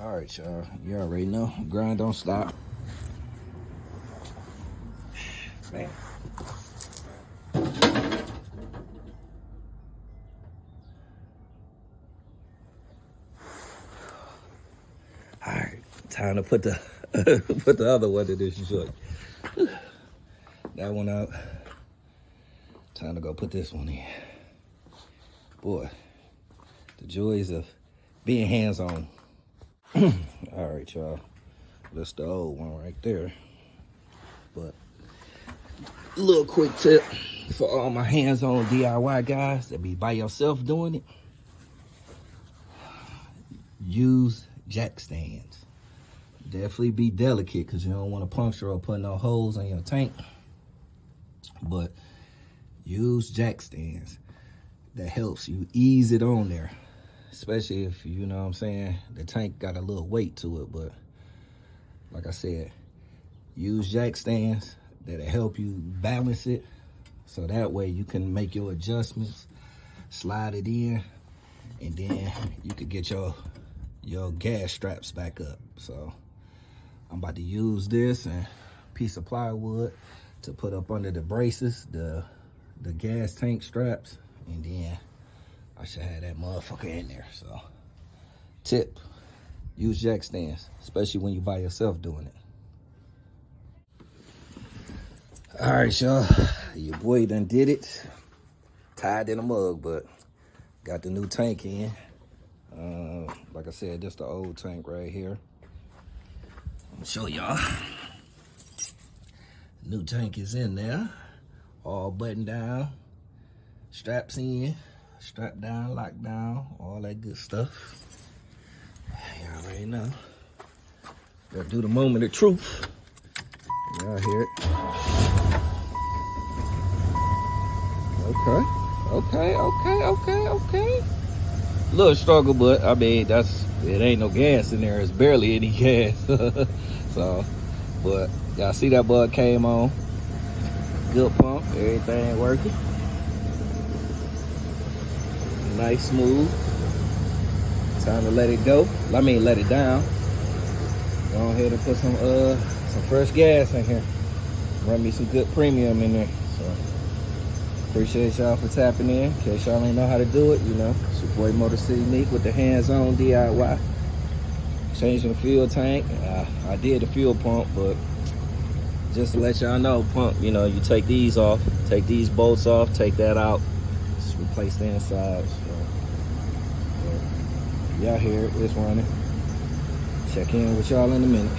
All right, y'all. You already know. Grind don't stop. Man. All right, time to put the put the other one in this joint. That one out. Time to go put this one in. Boy, the joys of being hands-on. All right, y'all. That's the old one right there. But a little quick tip for all my hands-on DIY guys that be by yourself doing it. Use jack stands. Definitely be delicate because you don't want to puncture or put no holes in your tank. But use jack stands. That helps you ease it on there. Especially if, you know what I'm saying, the tank got a little weight to it. But like I said, use jack stands that'll help you balance it. So that way you can make your adjustments, slide it in, and then you could get your gas straps back up. So I'm about to use this and a piece of plywood to put up under the braces, the gas tank straps, and then I should have that motherfucker in there. So tip, use jack stands, especially when you're by yourself doing it. All right, y'all, your boy done did it. Tied in a mug, but got the new tank in. Like I said, this the old tank right here. I'm gonna show y'all. New tank is in there, all buttoned down, straps in, strap down, lock down, all that good stuff. Y'all already know. Gotta do the moment of truth. Y'all hear it. Okay. Little struggle, but I mean, it ain't no gas in there. It's barely any gas. So, but y'all see that bug came on. Good pump, everything working. Nice, smooth. Time to let it go. I mean, let it down. Go ahead and put some fresh gas in here. Run me some good premium in there. So, appreciate y'all for tapping in. In case y'all ain't know how to do it, you know, it's your boy Motor City Meek with the hands-on DIY. Changing the fuel tank. I did the fuel pump, but just to let y'all know, pump, you know, you take these off, take these bolts off, take that out, just replace the inside. So, y'all hear it, it's running. Check in with y'all in a minute.